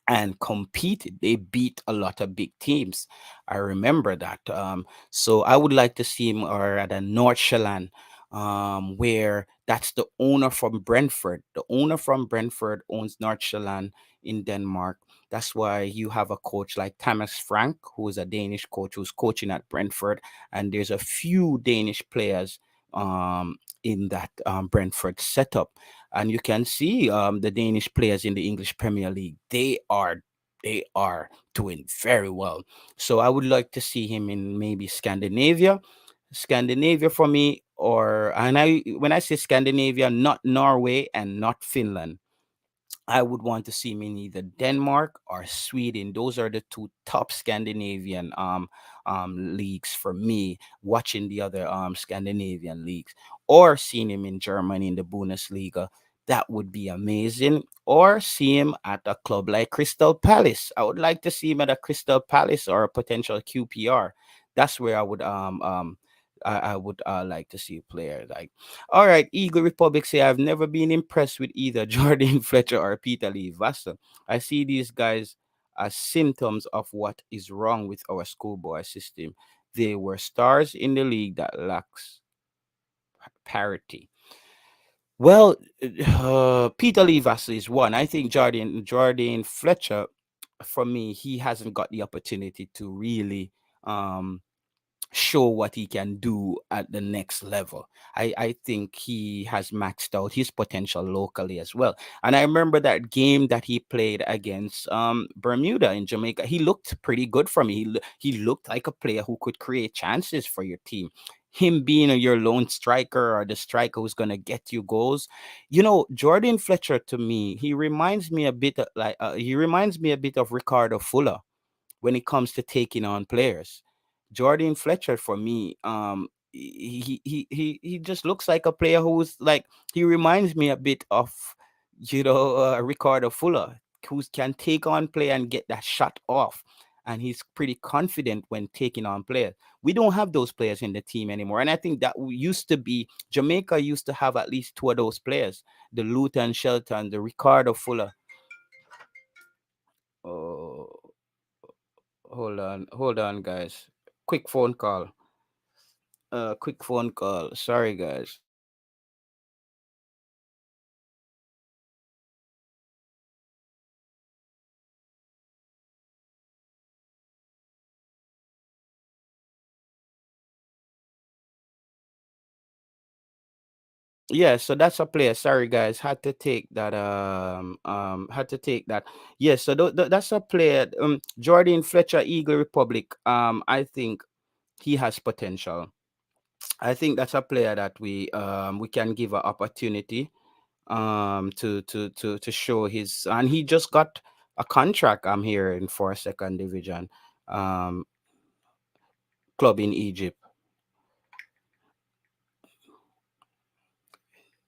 and competed. They beat a lot of big teams. I remember that. So I would like to see him or at a Nordsjælland, where that's the owner from Brentford. The owner from Brentford owns Nordsjælland in Denmark. That's why you have a coach like Thomas Frank, who is a Danish coach who's coaching at Brentford, and there's a few Danish players in that Brentford setup, and you can see the Danish players in the English Premier League. They are doing very well. So I would like to see him in maybe Scandinavia. Scandinavia for me, or and I when I say Scandinavia, not Norway and not Finland. I would want to see him in either Denmark or Sweden. Those are the two top Scandinavian leagues for me. Watching the other Scandinavian leagues, or seeing him in Germany in the Bundesliga, that would be amazing. Or see him at a club like Crystal Palace. I would like to see him at a Crystal Palace or a potential QPR. That's where I would like to see a player like. All right, Eagle Republic say I've never been impressed with either Jordan Fletcher or Peter Lee Vassell. I see these guys as symptoms of what is wrong with our schoolboy system. They were stars in the league that lacks parity. Well, Peter Lee Vassell is one. I think Jordan Fletcher, for me, he hasn't got the opportunity to really um show what he can do at the next level. I think he has maxed out his potential locally as well. And I remember that game that he played against Bermuda in Jamaica. He looked pretty good for me. He looked like a player who could create chances for your team. Him being your lone striker or the striker who's gonna get you goals. Jordan Fletcher, to me, he reminds me a bit of Ricardo Fuller when it comes to taking on players. Jordan Fletcher for me, he just looks like a player who's like, he reminds me a bit of Ricardo Fuller, who can take on play and get that shot off, and he's pretty confident when taking on players. We don't have those players in the team anymore, and I think that used to be Jamaica used to have at least two of those players: the Luton Shelton, the Ricardo Fuller. Oh, hold on, guys. Quick phone call. Quick phone call. Sorry, guys. Yeah, so that's a player. Sorry, guys, had to take that. Had to take that. Yes, so that's a player. Jordan Fletcher, Eagle Republic. I think he has potential. I think that's a player that we can give an opportunity to show his, and he just got a contract. I'm here in for second division um club in Egypt.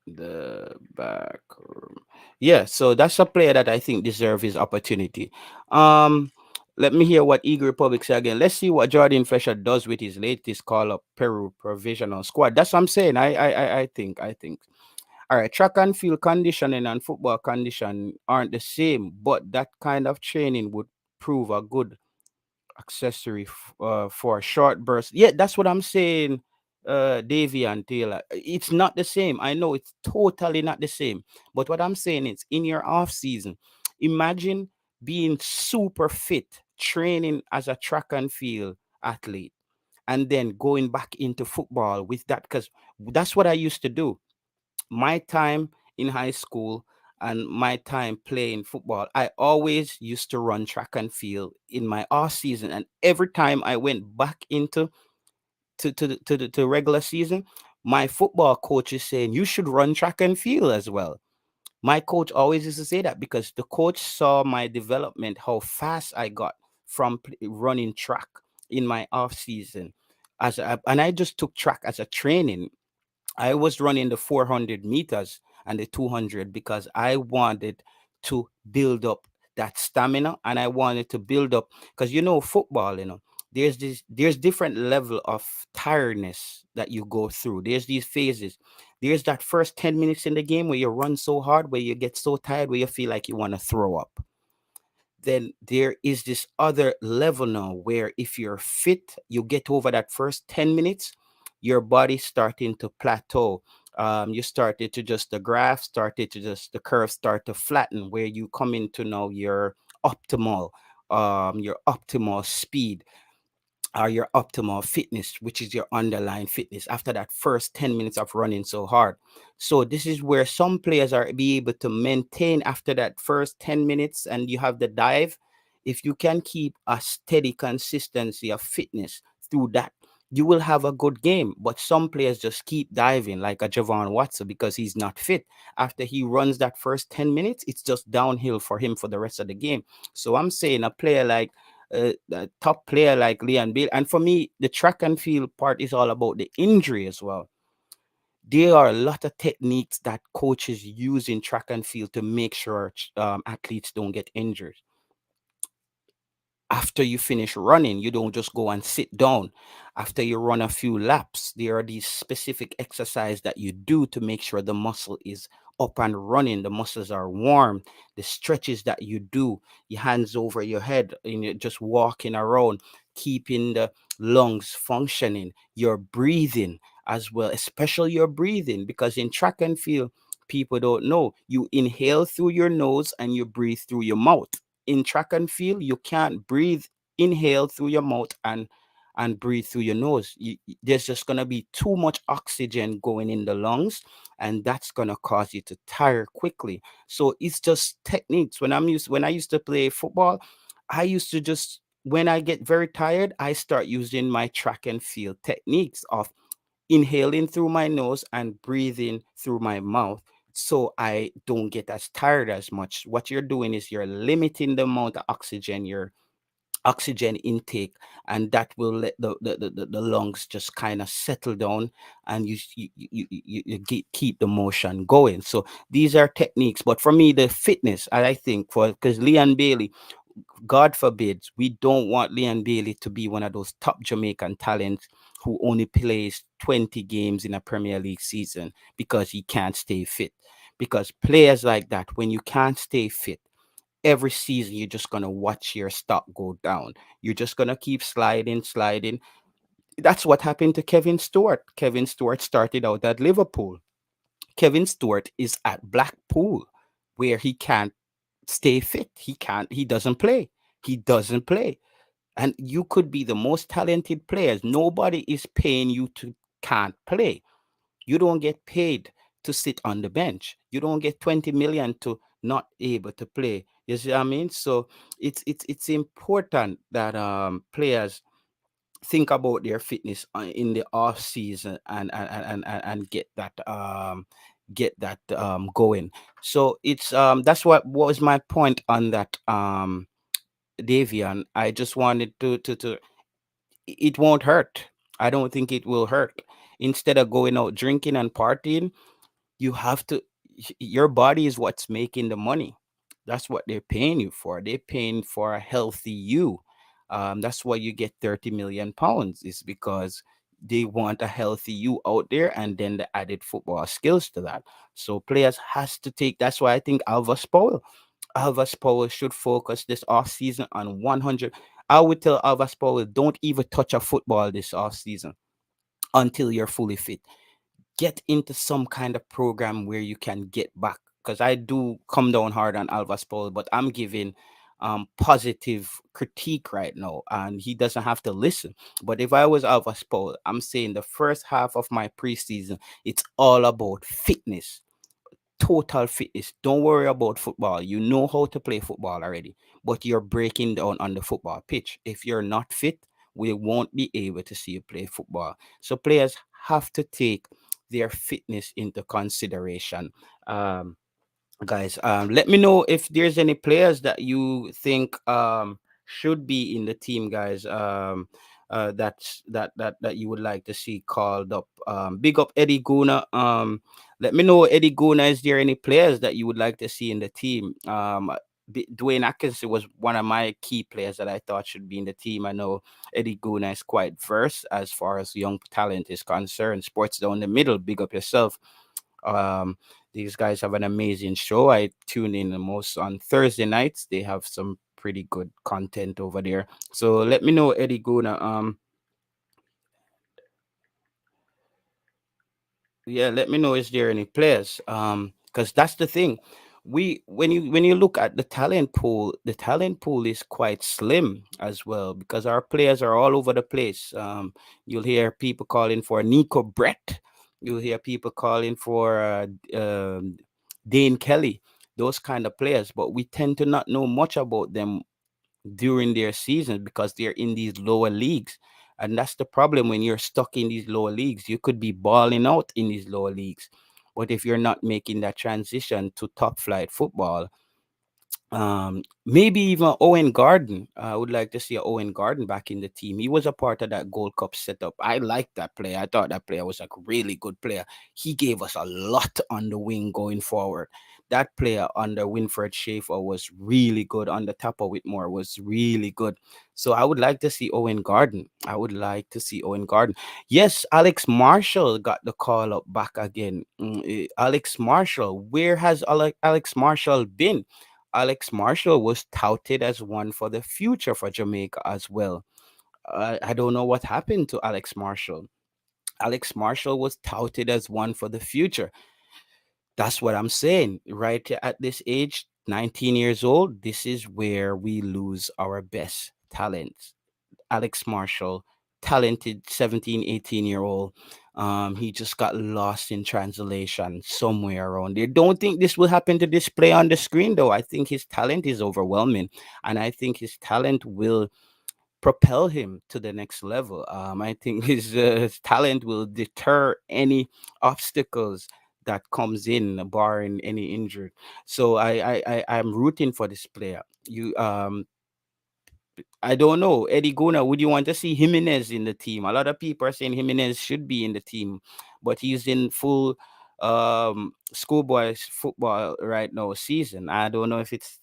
The back room. Yeah, so that's a player that I think deserves his opportunity. Um, Let me hear what Eagle Republic say again. Let's see what Jordan Fletcher does with his latest call up Peru provisional squad. That's what I'm saying. I think. All right, track and field conditioning and football condition aren't the same, but that kind of training would prove a good accessory for a short burst. Yeah, that's what I'm saying, Davy and Taylor. It's not the same. I know it's totally not the same. But what I'm saying is, in your off season, imagine being super fit, training as a track and field athlete, and then going back into football with that, because that's what I used to do. My time in high school and my time playing football, I always used to run track and field in my off season. And every time I went back into to regular season, my football coach is saying you should run track and field as well. My coach always used to say that because the coach saw my development, how fast I got from running track in my off season. And I just took track as a training. I was running the 400 meters and the 200 because I wanted to build up that stamina, and I wanted to build up, because football, there's different level of tiredness that you go through. There's these phases. There's that first 10 minutes in the game where you run so hard, where you get so tired, where you feel like you want to throw up. Then there is this other level now where if you're fit, you get over that first 10 minutes, your body starting to plateau. You started to just, the graph started to just, the curve start to flatten, where you come into now optimal, your optimal speed, or your optimal fitness, which is your underlying fitness after that first 10 minutes of running so hard. So this is where some players are be able to maintain after that first 10 minutes, and you have the dive. If you can keep a steady consistency of fitness through that, you will have a good game. But some players just keep diving, like a Javon Watson, because he's not fit. After he runs that first 10 minutes, it's just downhill for him for the rest of the game. So I'm saying a player like a top player like Leon Bale. And for me, the track and field part is all about the injury as well. There are a lot of techniques that coaches use in track and field to make sure athletes don't get injured. After you finish running, you don't just go and sit down. After you run a few laps, there are these specific exercise that you do to make sure the muscle is up and running, the muscles are warm, the stretches that you do, your hands over your head, and you're just walking around, keeping the lungs functioning, your breathing as well, especially your breathing, because in track and field, people don't know, you inhale through your nose and you breathe through your mouth. In track and field, you can't breathe, inhale through your mouth and breathe through your nose. There's just gonna be too much oxygen going in the lungs, and that's gonna cause you to tire quickly. So it's just techniques. When I used to play football, I used to just, when I get very tired, I start using my track and field techniques of inhaling through my nose and breathing through my mouth, so I don't get as tired as much. What you're doing is you're limiting the amount of oxygen, your oxygen intake, and that will let the lungs just kind of settle down, and keep the motion going. So these are techniques. But for me, the fitness, I think, for because Leon Bailey, God forbid, we don't want Leon Bailey to be one of those top Jamaican talents who only plays 20 games in a Premier League season because he can't stay fit. Because players like that, when you can't stay fit, every season you're just gonna watch your stock go down. You're just gonna keep sliding, sliding. That's what happened to Kevin Stewart. Kevin Stewart started out at Liverpool. Kevin Stewart is at Blackpool, where he can't stay fit. He doesn't play. He doesn't play. And you could be the most talented players. Nobody is paying you to can't play. You don't get paid to sit on the bench. You don't get 20 million to not able to play. You see what I mean? So it's important that players think about their fitness in the off season and get that going. So it's that's what was my point on that Davian. I just wanted to it won't hurt. I don't think it will hurt. Instead of going out drinking and partying, you have to your body is what's making the money. That's what they're paying you for. They're paying for a healthy you. That's why you get 30 million pounds, is because they want a healthy you out there, and then the added football skills to that. So players has to take. That's why I think Alvas Powell should focus this off season on 100. I would tell Alvas Powell, don't even touch a football this off season until you're fully fit. Get into some kind of program where you can get back. Because I do come down hard on Alvas Paul, but I'm giving positive critique right now, and he doesn't have to listen. But if I was Alvas Paul, I'm saying the first half of my preseason, it's all about fitness, total fitness. Don't worry about football. You know how to play football already, but you're breaking down on the football pitch. If you're not fit, we won't be able to see you play football. So players have to take their fitness into consideration. Um, Guys, let me know if there's any players that you think should be in the team, guys. That you would like to see called up. Big up Eddie Guna. Let me know, Eddie Guna, is there any players that you would like to see in the team? Dwayne Atkinson was one of my key players that I thought should be in the team. I know Eddie Guna is quite versed as far as young talent is concerned. Sports down the middle. Big up yourself. Um, these guys have an amazing show. I tune in the most on Thursday nights. They have some pretty good content over there. So let me know, Eddie Guna. Yeah, let me know, is there any players? Because that's the thing. We when you look at the talent pool is quite slim as well, because our players are all over the place. You'll hear people calling for Nico Brett. You'll hear people calling for Dane Kelly, those kind of players, but we tend to not know much about them during their season because they're in these lower leagues. And that's the problem. When you're stuck in these lower leagues, you could be balling out in these lower leagues. But if you're not making that transition to top flight football, maybe even Owen Garden. I would like to see Owen Garden back in the team. He was a part of that Gold Cup setup. I liked that player. I thought that player was a really good player. He gave us a lot on the wing going forward. That player under Winfred Schaefer was really good. Under Tapper Whitmore was really good. So I would like to see Owen Garden. I would like to see Owen Garden. Yes, Alex Marshall got the call up back again. Alex Marshall. Where has Alex Marshall been? Alex Marshall was touted as one for the future for Jamaica as well. I don't know what happened to Alex Marshall. Alex Marshall was touted as one for the future. That's what I'm saying. Right at this age, 19 years old, this is where we lose our best talents. Alex Marshall, talented 17, 18-year-old. He just got lost in translation somewhere around there. Don't think this will happen to display on the screen, though. I think his talent is overwhelming, and I think his talent will propel him to the next level. I think his talent will deter any obstacles that comes in, barring any injury. So I'm rooting for this player. I don't know. Eddie Guna, would you want to see Jimenez in the team? A lot of people are saying Jimenez should be in the team, but he's in full schoolboy football right now season. I don't know if it's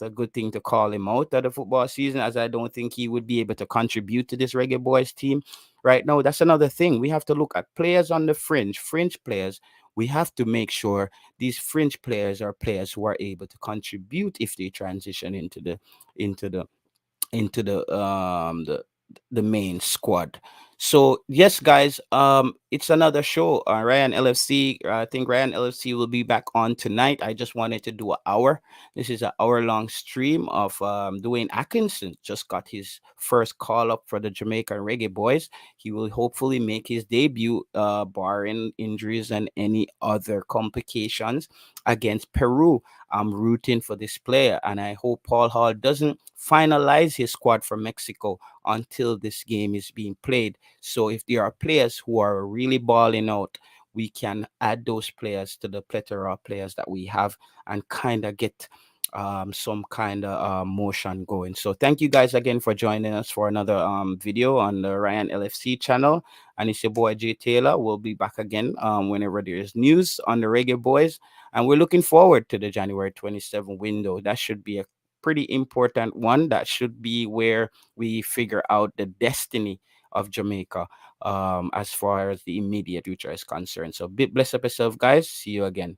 a good thing to call him out of the football season, as I don't think he would be able to contribute to this Reggae Boys team right now. That's another thing. We have to look at players on the fringe players. we have to make sure these fringe players are players who are able to contribute if they transition into the into the main squad. So yes, guys, it's another show. Ryan LFC. I think Ryan LFC will be back on tonight. I just wanted to do an hour. This is an hour-long stream of Dwayne Atkinson. Just got his first call up for the Jamaica Reggae Boys. He will hopefully make his debut, barring injuries and any other complications, against Peru. I'm rooting for this player, and I hope Paul Hall doesn't finalize his squad for Mexico until this game is being played. So if there are players who are really balling out, we can add those players to the plethora of players that we have and kind of get some kind of motion going. So thank you guys again for joining us for another video on the Ryan LFC channel. And it's your boy Jay Taylor. We'll be back again whenever there is news on the Reggae Boys. And we're looking forward to the January 27 window. That should be a pretty important one. That should be where we figure out the destiny of Jamaica as far as the immediate future is concerned. So bless up yourself, guys. See you again.